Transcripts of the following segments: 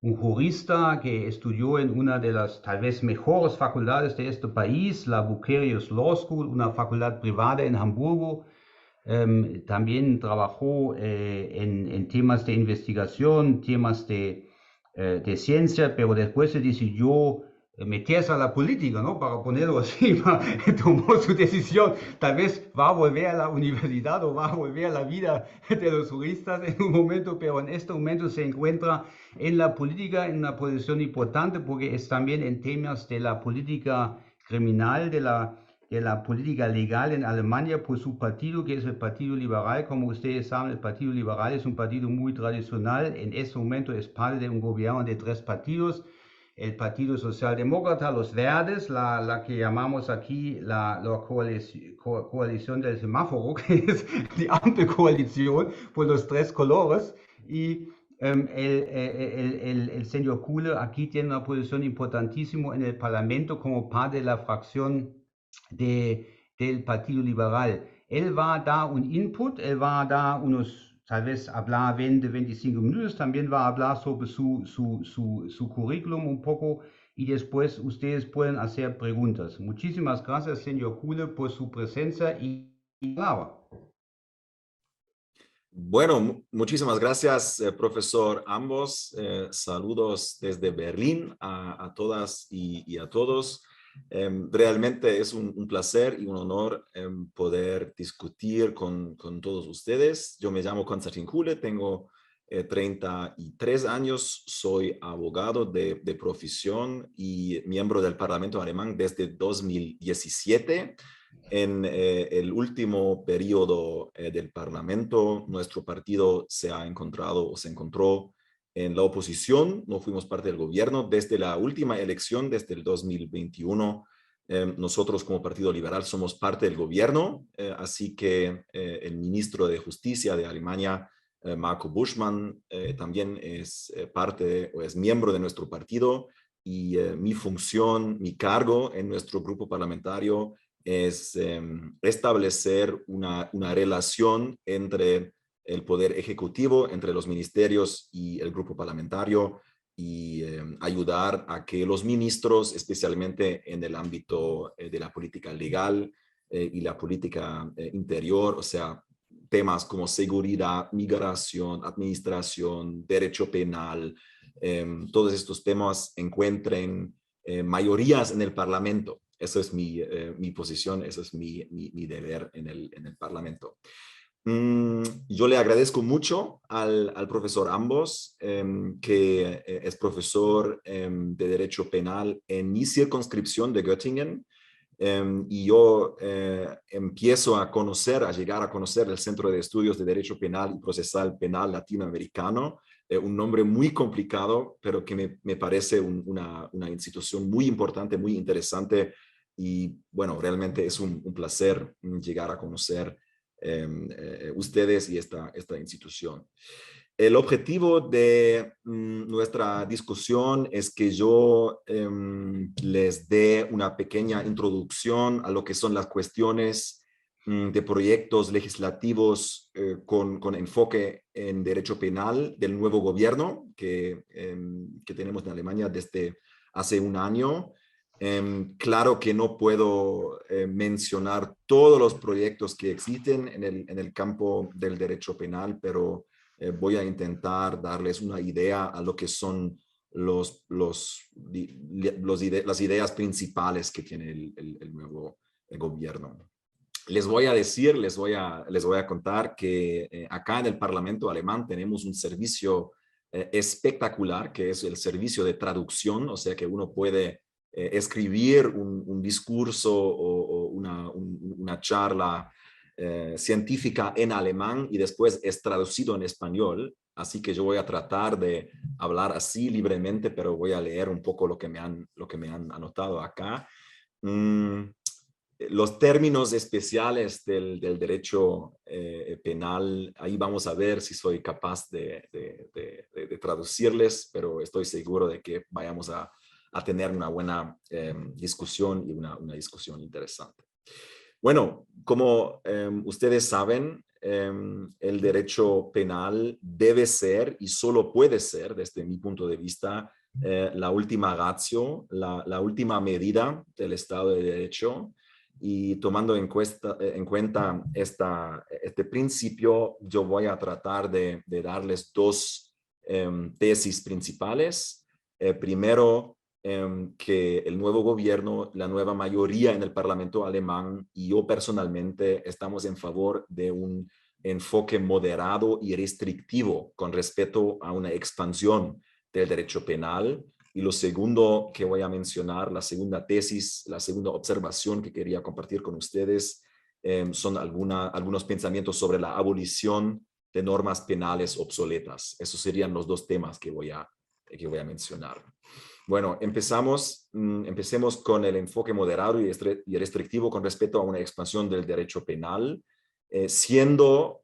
un jurista que estudió en una de las tal vez mejores facultades de este país, la Bucerius Law School, una facultad privada en Hamburgo. También trabajó en temas de investigación, temas de ciencia, pero después se decidió meterse a la política, ¿no? Para ponerlo así, tomó su decisión. Tal vez va a volver a la universidad o va a volver a la vida de los juristas en un momento, pero en este momento se encuentra en la política en una posición importante porque es también en temas de la política criminal, de la política legal en Alemania por su partido, que es el Partido Liberal. Como ustedes saben, el Partido Liberal es un partido muy tradicional. En este momento es parte de un gobierno de tres partidos. El Partido Socialdemócrata, los Verdes, la que llamamos aquí la coalición del semáforo, que es la amplia coalición por los tres colores. Y el señor Kuhle aquí tiene una posición importantísima en el Parlamento como parte de la fracción del Partido Liberal. Él va a dar un input, él va a dar tal vez hablar 20, 25 minutos, también va a hablar sobre su currículum un poco y después ustedes pueden hacer preguntas. Muchísimas gracias, señor Kuhle, por su presencia y palabra. Bueno, muchísimas gracias, profesor ambos. Saludos desde Berlín a todas y a todos. Realmente es un placer y un honor poder discutir con todos ustedes. Yo me llamo Konstantin Kuhle, tengo 33 años, soy abogado de profesión y miembro del Parlamento alemán desde 2017. En el último periodo del Parlamento, nuestro partido se ha encontrado o se encontró en la oposición, no fuimos parte del gobierno. Desde la última elección, desde el 2021, nosotros como Partido Liberal somos parte del gobierno, así que el ministro de Justicia de Alemania, Marco Buschmann, también es parte o es miembro de nuestro partido y mi función, mi cargo en nuestro grupo parlamentario es establecer una relación entre el poder ejecutivo, entre los ministerios y el grupo parlamentario y ayudar a que los ministros, especialmente en el ámbito de la política legal y la política interior, o sea, temas como seguridad, migración, administración, derecho penal, todos estos temas encuentren mayorías en el Parlamento. Esa es mi posición, ese es mi deber en el Parlamento. Yo le agradezco mucho al profesor Ambos, que es profesor de Derecho Penal en mi circunscripción de Göttingen. Y yo empiezo a llegar a conocer el Centro de Estudios de Derecho Penal y Procesal Penal Latinoamericano, un nombre muy complicado, pero que me parece una institución muy importante, muy interesante. Y bueno, realmente es un placer llegar a conocer ustedes y esta institución. El objetivo de nuestra discusión es que yo les dé una pequeña introducción a lo que son las cuestiones de proyectos legislativos con enfoque en derecho penal del nuevo gobierno que tenemos en Alemania desde hace un año. Claro que no puedo mencionar todos los proyectos que existen en el campo del derecho penal, pero voy a intentar darles una idea a lo que son las ideas principales que tiene el nuevo gobierno. Les voy a decir, les voy a contar que acá en el Parlamento alemán tenemos un servicio espectacular, que es el servicio de traducción, o sea que uno puede escribir un discurso o una charla científica en alemán y después es traducido en español. Así que yo voy a tratar de hablar así libremente, pero voy a leer un poco lo que me han anotado acá. Los términos especiales del derecho penal, ahí vamos a ver si soy capaz de traducirles, pero estoy seguro de que vayamos a tener una buena discusión y una discusión interesante. Bueno, como ustedes saben, el derecho penal debe ser y solo puede ser, desde mi punto de vista, la última ratio, la última medida del Estado de Derecho. Y tomando en cuenta este principio, yo voy a tratar de darles dos tesis principales. Primero, que el nuevo gobierno, la nueva mayoría en el Parlamento alemán y yo personalmente estamos en favor de un enfoque moderado y restrictivo con respecto a una expansión del derecho penal. Y lo segundo que voy a mencionar, la segunda tesis, la segunda observación que quería compartir con ustedes, son algunos pensamientos sobre la abolición de normas penales obsoletas. Esos serían los dos temas que voy a mencionar. Bueno, empecemos con el enfoque moderado y restrictivo con respecto a una expansión del derecho penal, siendo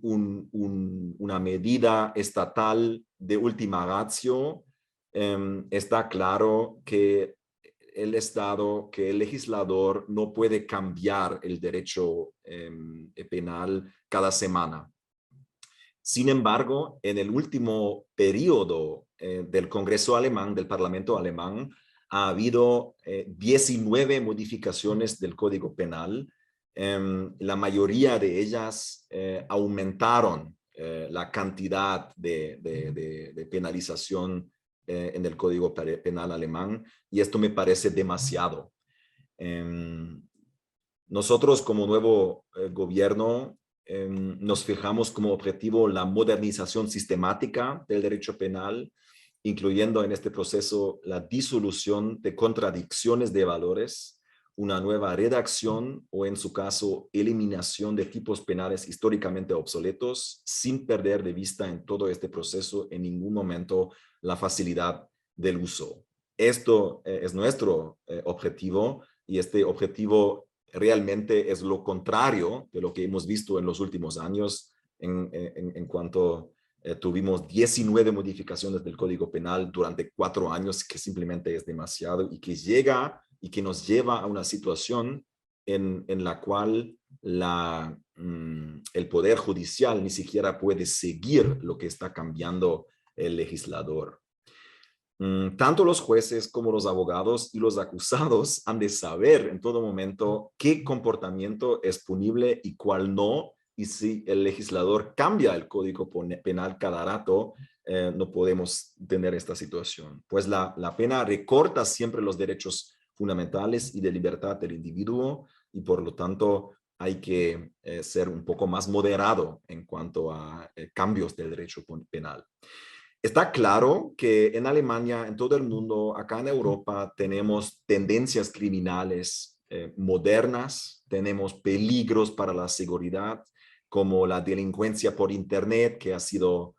una medida estatal de ultima ratio. Está claro que el Estado, que el legislador no puede cambiar el derecho penal cada semana. Sin embargo, en el último periodo del Congreso alemán, del Parlamento alemán, ha habido 19 modificaciones del Código Penal. La mayoría de ellas aumentaron la cantidad de penalización en el Código Penal alemán, y esto me parece demasiado. Nosotros como nuevo gobierno nos fijamos como objetivo la modernización sistemática del derecho penal, incluyendo en este proceso la disolución de contradicciones de valores, una nueva redacción o, en su caso, eliminación de tipos penales históricamente obsoletos, sin perder de vista en todo este proceso en ningún momento la facilidad del uso. Esto es nuestro objetivo, y este objetivo realmente es lo contrario de lo que hemos visto en los últimos años en cuanto tuvimos 19 modificaciones del Código Penal durante 4 años, que simplemente es demasiado y que llega y que nos lleva a una situación en la cual el Poder Judicial ni siquiera puede seguir lo que está cambiando el legislador. Tanto los jueces como los abogados y los acusados han de saber en todo momento qué comportamiento es punible y cuál no, y si el legislador cambia el Código Penal cada rato, no podemos tener esta situación. Pues la pena recorta siempre los derechos fundamentales y de libertad del individuo, y por lo tanto hay que ser un poco más moderado en cuanto a cambios del derecho penal. Está claro que en Alemania, en todo el mundo, acá en Europa, tenemos tendencias criminales modernas, tenemos peligros para la seguridad, como la delincuencia por Internet, que ha sido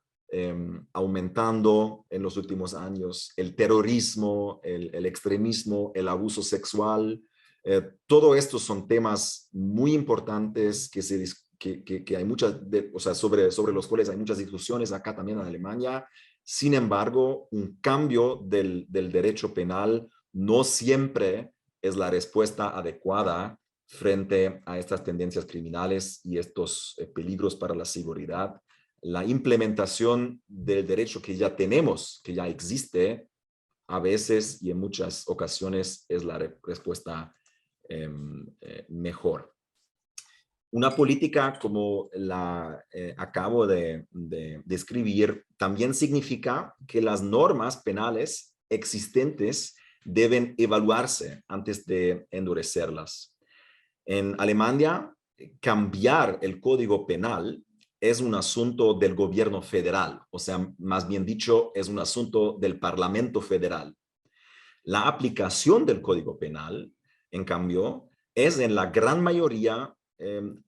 aumentando en los últimos años, el terrorismo, el extremismo, el abuso sexual. Todo esto son temas muy importantes que hay muchas, o sea, sobre los cuales hay muchas discusiones acá también en Alemania. Sin embargo, un cambio del derecho penal no siempre es la respuesta adecuada frente a estas tendencias criminales y estos peligros para la seguridad. La implementación del derecho que ya tenemos, que ya existe, a veces y en muchas ocasiones es la respuesta mejor. Una política como la acabo de describir también significa que las normas penales existentes deben evaluarse antes de endurecerlas. En Alemania, cambiar el código penal es un asunto del gobierno federal, o sea, más bien dicho, es un asunto del Parlamento federal. La aplicación del código penal, en cambio, es en la gran mayoría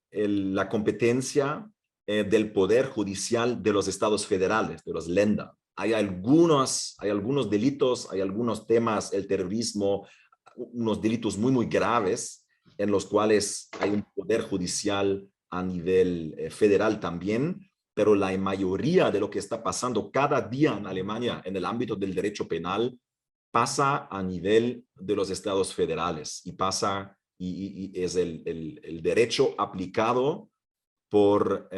la competencia del Poder Judicial de los estados federales, de los Länder. Hay algunos delitos, hay algunos temas, el terrorismo, unos delitos muy, muy graves en los cuales hay un Poder Judicial a nivel federal también, pero la mayoría de lo que está pasando cada día en Alemania en el ámbito del derecho penal pasa a nivel de los estados federales y pasa y es el derecho aplicado por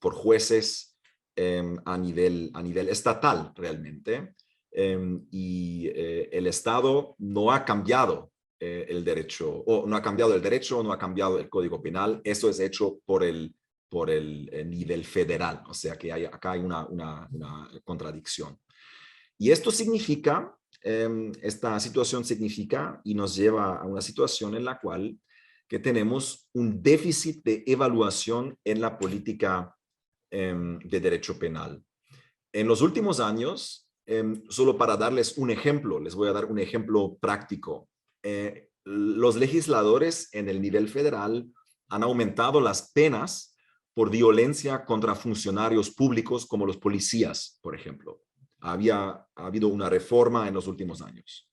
jueces a nivel estatal realmente. El Estado no ha cambiado el derecho, o no ha cambiado el derecho, no ha cambiado el Código Penal. Eso es hecho por el nivel federal. O sea que acá hay una contradicción. Y esto significa, esta situación significa y nos lleva a una situación en la cual que tenemos un déficit de evaluación en la política de derecho penal. En los últimos años, solo para darles un ejemplo, les voy a dar un ejemplo práctico. Los legisladores en el nivel federal han aumentado las penas por violencia contra funcionarios públicos como los policías, por ejemplo. Ha habido una reforma en los últimos años.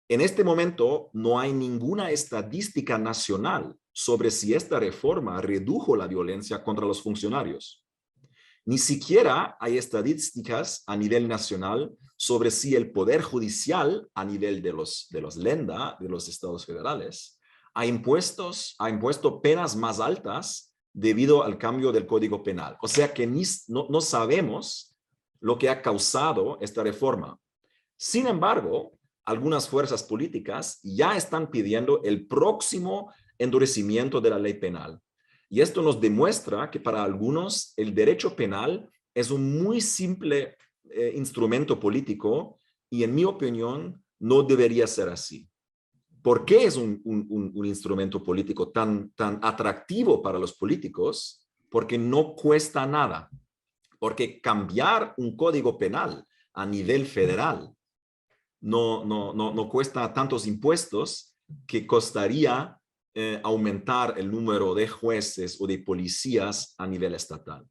En este momento no hay ninguna estadística nacional sobre si esta reforma redujo la violencia contra los funcionarios. Ni siquiera hay estadísticas a nivel nacional sobre si el Poder Judicial, a nivel de los Lenda, de los estados federales, ha impuesto penas más altas debido al cambio del Código Penal. O sea que no sabemos lo que ha causado esta reforma. Sin embargo, algunas fuerzas políticas ya están pidiendo el próximo endurecimiento de la ley penal. Y esto nos demuestra que para algunos el derecho penal es un muy simple instrumento político y en mi opinión no debería ser así. ¿Por qué es un instrumento político tan atractivo para los políticos? Porque no cuesta nada. Porque cambiar un código penal a nivel federal no cuesta tantos impuestos que costaría aumentar el número de jueces o de policías a nivel estatal.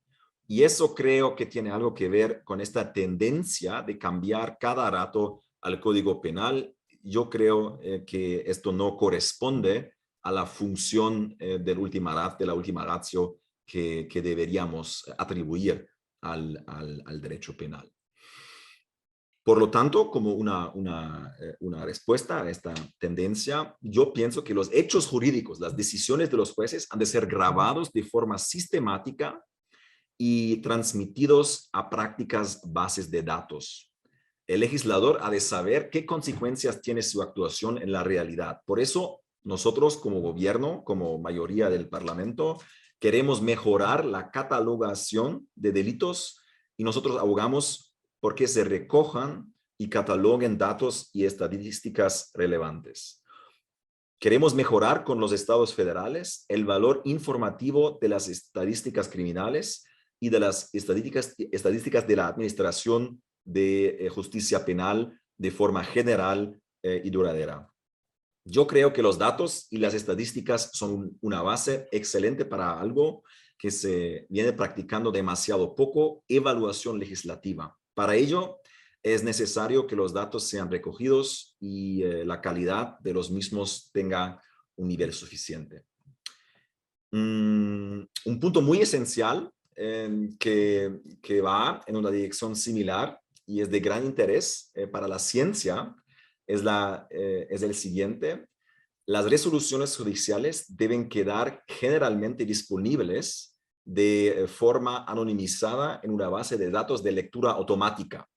Y eso creo que tiene algo que ver con esta tendencia de cambiar cada rato al Código Penal. Yo creo que esto no corresponde a la función de la última ratio que deberíamos atribuir al derecho penal. Por lo tanto, como una respuesta a esta tendencia, yo pienso que los hechos jurídicos, las decisiones de los jueces han de ser grabados de forma sistemática y transmitidos a prácticas bases de datos. El legislador ha de saber qué consecuencias tiene su actuación en la realidad. Por eso, nosotros como gobierno, como mayoría del Parlamento, queremos mejorar la catalogación de delitos y nosotros abogamos porque se recojan y cataloguen datos y estadísticas relevantes. Queremos mejorar con los estados federales el valor informativo de las estadísticas criminales y de las estadísticas de la Administración de Justicia Penal de forma general y duradera. Yo creo que los datos y las estadísticas son una base excelente para algo que se viene practicando demasiado poco: evaluación legislativa. Para ello, es necesario que los datos sean recogidos y la calidad de los mismos tenga un nivel suficiente. Un punto muy esencial que va en una dirección similar y es de gran interés para la ciencia es el siguiente. Las resoluciones judiciales deben quedar generalmente disponibles de forma anonimizada en una base de datos de lectura automática.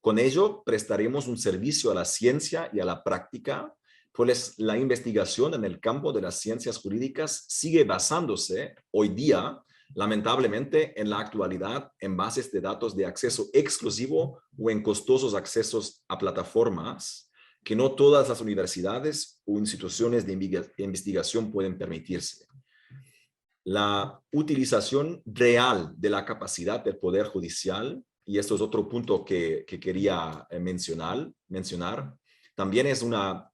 Con ello, prestaremos un servicio a la ciencia y a la práctica, pues la investigación en el campo de las ciencias jurídicas sigue basándose hoy día, lamentablemente, en la actualidad, en bases de datos de acceso exclusivo o en costosos accesos a plataformas que no todas las universidades o instituciones de investigación pueden permitirse. La utilización real de la capacidad del Poder Judicial, y esto es otro punto que quería mencionar, también es una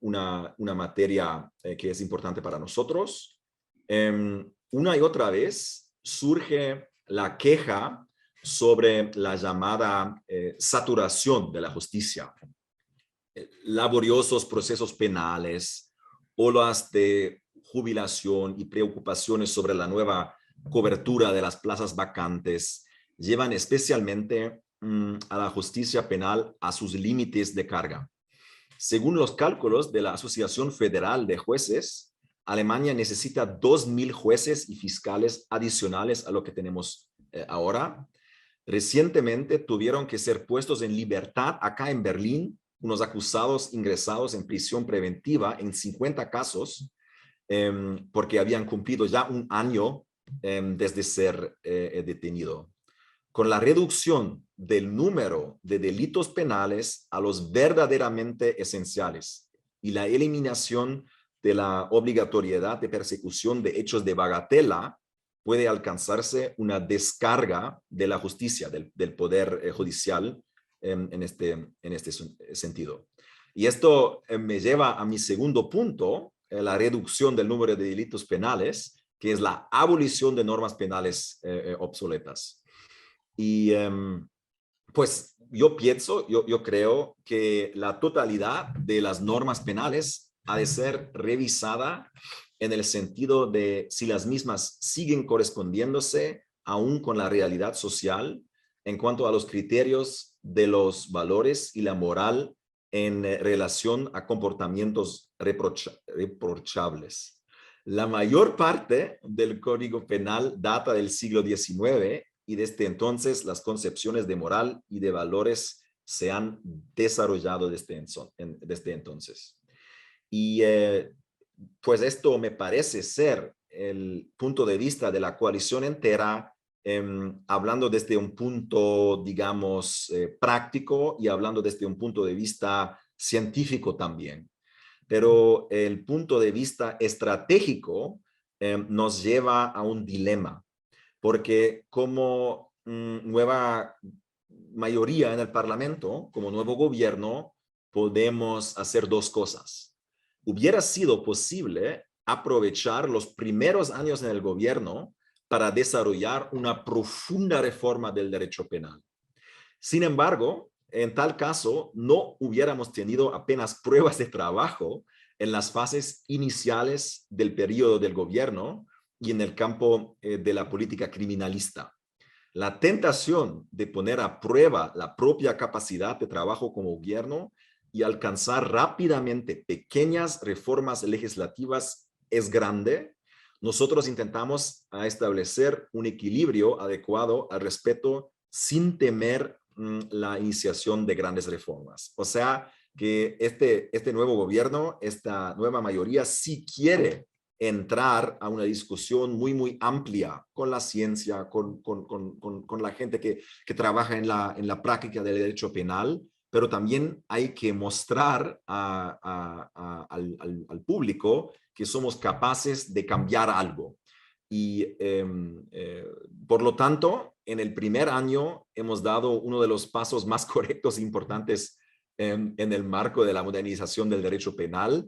materia que es importante para nosotros. Una y otra vez surge la queja sobre la llamada saturación de la justicia. Laboriosos procesos penales, olas de jubilación y preocupaciones sobre la nueva cobertura de las plazas vacantes llevan especialmente a la justicia penal a sus límites de carga. Según los cálculos de la Asociación Federal de Jueces, Alemania necesita 2.000 jueces y fiscales adicionales a lo que tenemos ahora. Recientemente tuvieron que ser puestos en libertad acá en Berlín unos acusados ingresados en prisión preventiva en 50 casos porque habían cumplido ya un año desde ser detenido. Con la reducción del número de delitos penales a los verdaderamente esenciales y la eliminación de la obligatoriedad de persecución de hechos de bagatela, puede alcanzarse una descarga de la justicia, del poder judicial en este sentido. Y esto me lleva a mi segundo punto, la reducción del número de delitos penales, que es la abolición de normas penales obsoletas. Y pues yo creo que la totalidad de las normas penales ha de ser revisada en el sentido de si las mismas siguen correspondiéndose aún con la realidad social en cuanto a los criterios de los valores y la moral en relación a comportamientos reprochables. La mayor parte del Código Penal data del siglo XIX y desde entonces las concepciones de moral y de valores se han desarrollado desde entonces. Y pues esto me parece ser el punto de vista de la coalición entera, hablando desde un punto, digamos, práctico y hablando desde un punto de vista científico también. Pero el punto de vista estratégico nos lleva a un dilema, porque como nueva mayoría en el Parlamento, como nuevo gobierno, podemos hacer dos cosas. Hubiera sido posible aprovechar los primeros años en el gobierno para desarrollar una profunda reforma del derecho penal. Sin embargo, en tal caso, no hubiéramos tenido apenas pruebas de trabajo en las fases iniciales del periodo del gobierno y en el campo de la política criminalista. La tentación de poner a prueba la propia capacidad de trabajo como gobierno y alcanzar rápidamente pequeñas reformas legislativas es grande. Nosotros intentamos establecer un equilibrio adecuado al respeto sin temer la iniciación de grandes reformas. O sea, que este nuevo gobierno, esta nueva mayoría, sí quiere entrar a una discusión muy amplia con la ciencia, con la gente que trabaja en la práctica del derecho penal, pero también hay que mostrar al público que somos capaces de cambiar algo. Y por lo tanto, en el primer año hemos dado uno de los pasos más correctos e importantes en el marco de la modernización del derecho penal.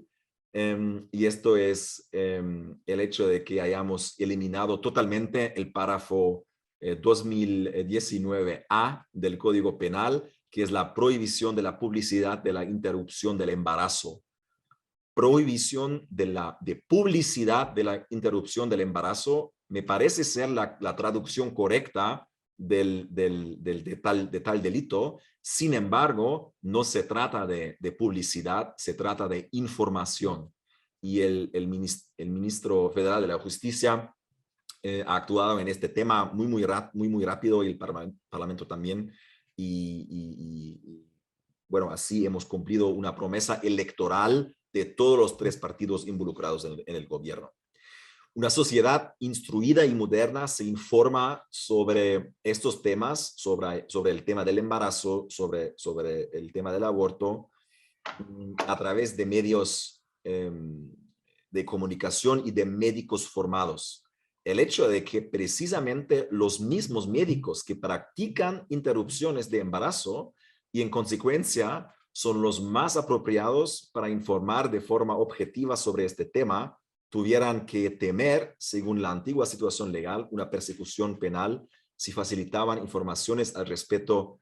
Y esto es el hecho de que hayamos eliminado totalmente el párrafo 2019A del Código Penal, que es la prohibición de la publicidad de la interrupción del embarazo. Prohibición de publicidad de la interrupción del embarazo me parece ser la traducción correcta de tal delito. Sin embargo, no se trata de publicidad, se trata de información. Y el ministro federal de la Justicia ha actuado en este tema muy rápido, y el Parlamento también. Bueno, así hemos cumplido una promesa electoral de todos los tres partidos involucrados en el gobierno. Una sociedad instruida y moderna se informa sobre estos temas, sobre el tema del embarazo, sobre el tema del aborto, a través de medios de comunicación y de médicos formados. El hecho de que precisamente los mismos médicos que practican interrupciones de embarazo y en consecuencia son los más apropiados para informar de forma objetiva sobre este tema, tuvieran que temer, según la antigua situación legal, una persecución penal si facilitaban informaciones al respecto,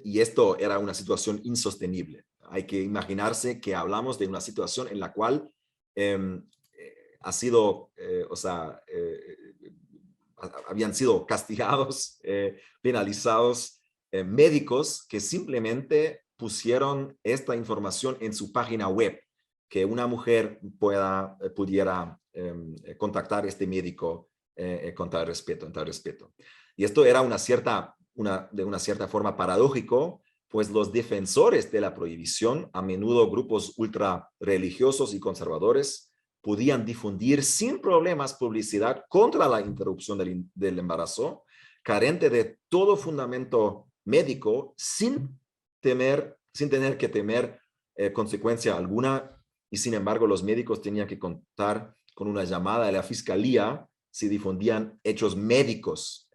y esto era una situación insostenible. Hay que imaginarse que hablamos de una situación en la cual ha sido, habían sido castigados, penalizados, médicos que simplemente pusieron esta información en su página web, que una mujer pudiera contactar a este médico con tal respeto, Y esto era de una cierta forma paradójico, pues los defensores de la prohibición, a menudo grupos ultra religiosos y conservadores, podían difundir sin problemas publicidad contra la interrupción del embarazo, carente de todo fundamento médico, sin tener que temer consecuencia alguna, y sin embargo los médicos tenían que contar con una llamada de la fiscalía si difundían hechos médicos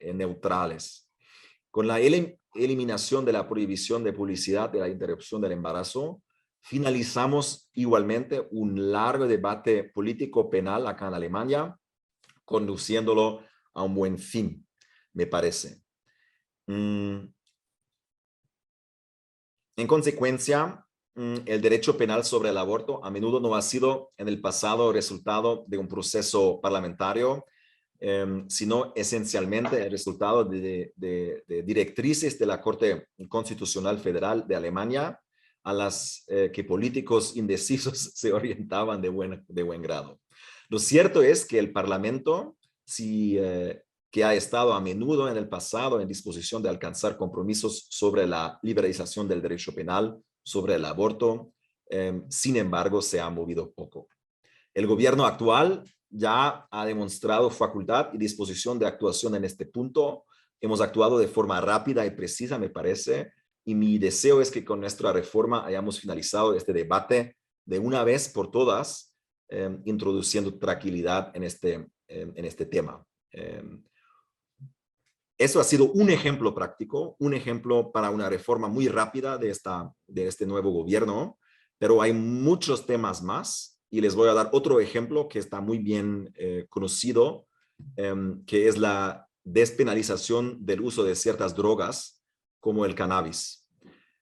neutrales. Con la eliminación de la prohibición de publicidad de la interrupción del embarazo, finalizamos igualmente un largo debate político-penal acá en Alemania, conduciéndolo a un buen fin, me parece. En consecuencia, el derecho penal sobre el aborto a menudo no ha sido en el pasado resultado de un proceso parlamentario, sino esencialmente el resultado de directrices de la Corte Constitucional Federal de Alemania, a las que políticos indecisos se orientaban de buen grado. Lo cierto es que el Parlamento, que ha estado a menudo en el pasado en disposición de alcanzar compromisos sobre la liberalización del derecho penal, sobre el aborto, sin embargo, se ha movido poco. El gobierno actual ya ha demostrado facultad y disposición de actuación en este punto. Hemos actuado de forma rápida y precisa, me parece, y mi deseo es que con nuestra reforma hayamos finalizado este debate de una vez por todas, introduciendo tranquilidad en este tema. Eso ha sido un ejemplo práctico, un ejemplo para una reforma muy rápida de este nuevo gobierno, pero hay muchos temas más y les voy a dar otro ejemplo que está muy bien conocido, que es la despenalización del uso de ciertas drogas como el cannabis.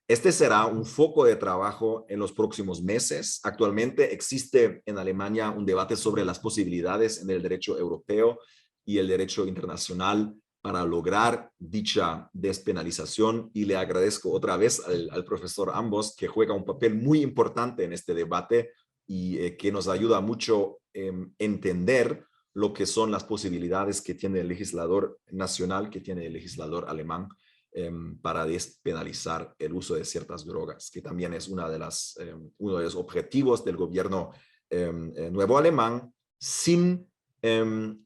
Este será un foco de trabajo en los próximos meses. Actualmente existe en Alemania un debate sobre las posibilidades en el derecho europeo y el derecho internacional para lograr dicha despenalización, y le agradezco otra vez al profesor Ambos, que juega un papel muy importante en este debate y que nos ayuda mucho en entender lo que son las posibilidades que tiene el legislador nacional, que tiene el legislador alemán, para despenalizar el uso de ciertas drogas, que también es uno de los objetivos del gobierno nuevo alemán, sin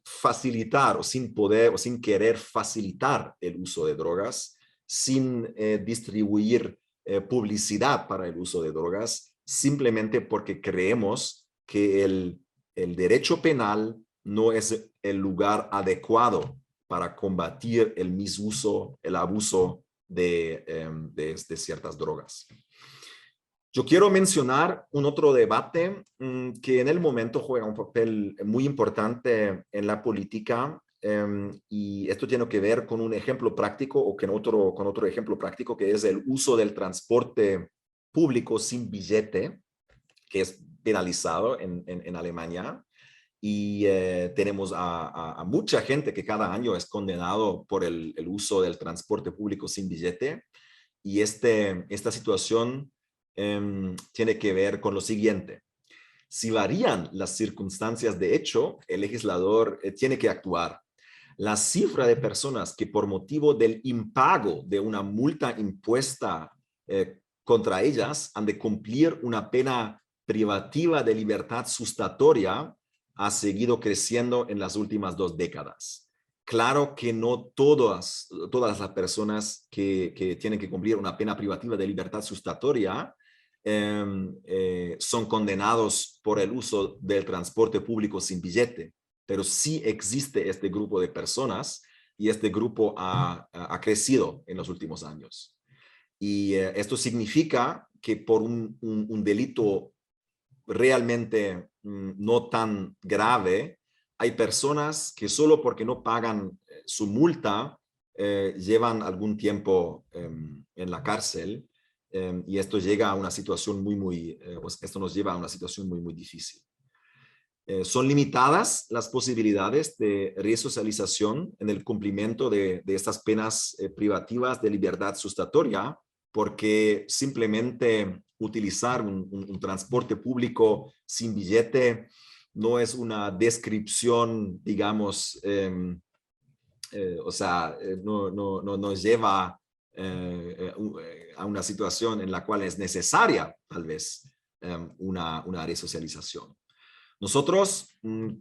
facilitar o sin poder o sin querer facilitar el uso de drogas, sin distribuir publicidad para el uso de drogas, simplemente porque creemos que el derecho penal no es el lugar adecuado para combatir el misuso, el abuso de ciertas drogas. Yo quiero mencionar un otro debate que en el momento juega un papel muy importante en la política, y esto tiene que ver con un ejemplo práctico o con otro ejemplo práctico, que es el uso del transporte público sin billete, que es penalizado en Alemania. Y tenemos a mucha gente que cada año es condenado por el uso del transporte público sin billete. Y esta situación tiene que ver con lo siguiente. Si varían las circunstancias de hecho, el legislador tiene que actuar. La cifra de personas que por motivo del impago de una multa impuesta contra ellas han de cumplir una pena privativa de libertad sustatoria ha seguido creciendo en las últimas 2 décadas. Claro que no todas las personas que tienen que cumplir una pena privativa de libertad sustatoria son condenados por el uso del transporte público sin billete, pero sí existe este grupo de personas y este grupo ha crecido en los últimos años. Y esto significa que por un delito realmente no tan grave, hay personas que solo porque no pagan su multa llevan algún tiempo en la cárcel, y esto llega a una situación esto nos lleva a una situación muy difícil. Son limitadas las posibilidades de resocialización en el cumplimiento de estas penas privativas de libertad sustatoria porque simplemente utilizar un transporte público sin billete no es una descripción, digamos, no nos lleva a una situación en la cual es necesaria, tal vez, una resocialización. Nosotros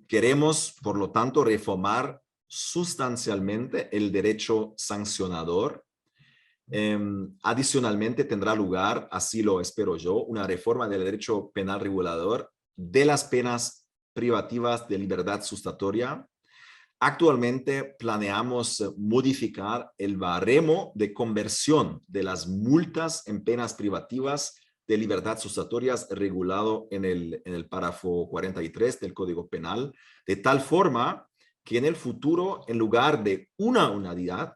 queremos, por lo tanto, reformar sustancialmente el derecho sancionador. Adicionalmente, tendrá lugar, así lo espero yo, una reforma del derecho penal regulador de las penas privativas de libertad sustatoria. Actualmente planeamos modificar el baremo de conversión de las multas en penas privativas de libertad sustatorias regulado en el párrafo 43 del Código Penal, de tal forma que en el futuro, en lugar de una unidad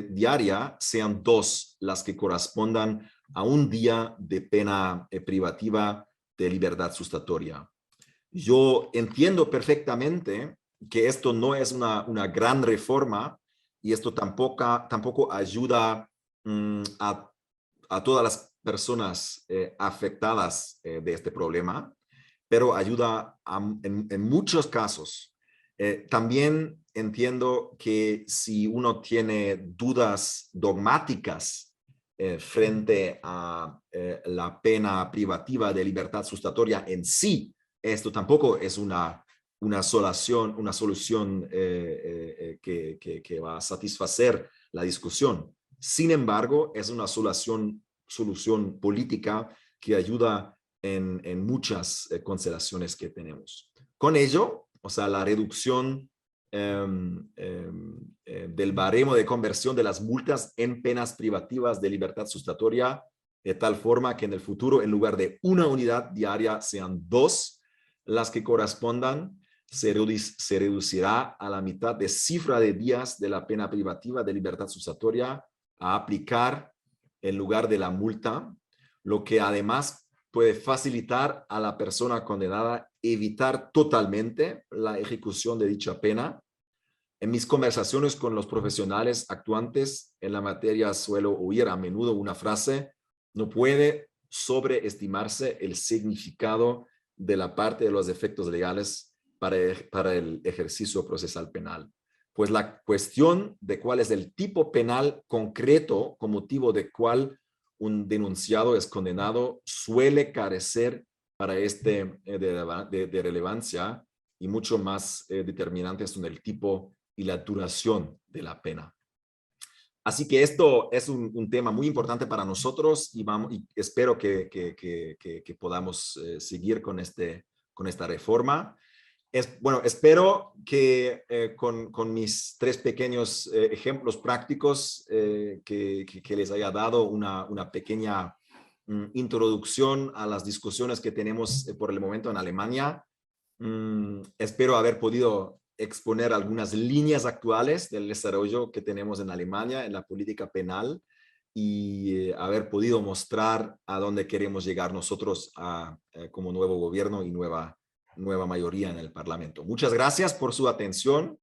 diaria, sean 2 las que correspondan a un día de pena privativa de libertad sustatoria. Yo entiendo perfectamente que esto no es una gran reforma y esto tampoco ayuda a todas las personas afectadas de este problema, pero ayuda en muchos casos. También entiendo que si uno tiene dudas dogmáticas frente a la pena privativa de libertad sustatoria en sí, esto tampoco es una solución que va a satisfacer la discusión. Sin embargo, es una solución política que ayuda en muchas consideraciones que tenemos. Con ello, o sea, la reducción del baremo de conversión de las multas en penas privativas de libertad sustatoria, de tal forma que en el futuro, en lugar de una unidad diaria, sean 2 las que correspondan, se reducirá a la mitad de cifra de días de la pena privativa de libertad sustatoria a aplicar en lugar de la multa, lo que además puede facilitar a la persona condenada evitar totalmente la ejecución de dicha pena. En mis conversaciones con los profesionales actuantes en la materia suelo oír a menudo una frase: no puede sobreestimarse el significado de la parte de los efectos legales para el ejercicio procesal penal. Pues la cuestión de cuál es el tipo penal concreto con motivo de cuál un denunciado es condenado suele carecer para de relevancia, y mucho más determinantes son el tipo y la duración de la pena. Así que esto es un tema muy importante para nosotros y espero que podamos seguir con esta reforma. Espero que con mis 3 pequeños ejemplos prácticos que les haya dado una pequeña introducción a las discusiones que tenemos por el momento en Alemania. Espero haber podido exponer algunas líneas actuales del desarrollo que tenemos en Alemania en la política penal y haber podido mostrar a dónde queremos llegar nosotros como nuevo gobierno y nueva mayoría en el Parlamento. Muchas gracias por su atención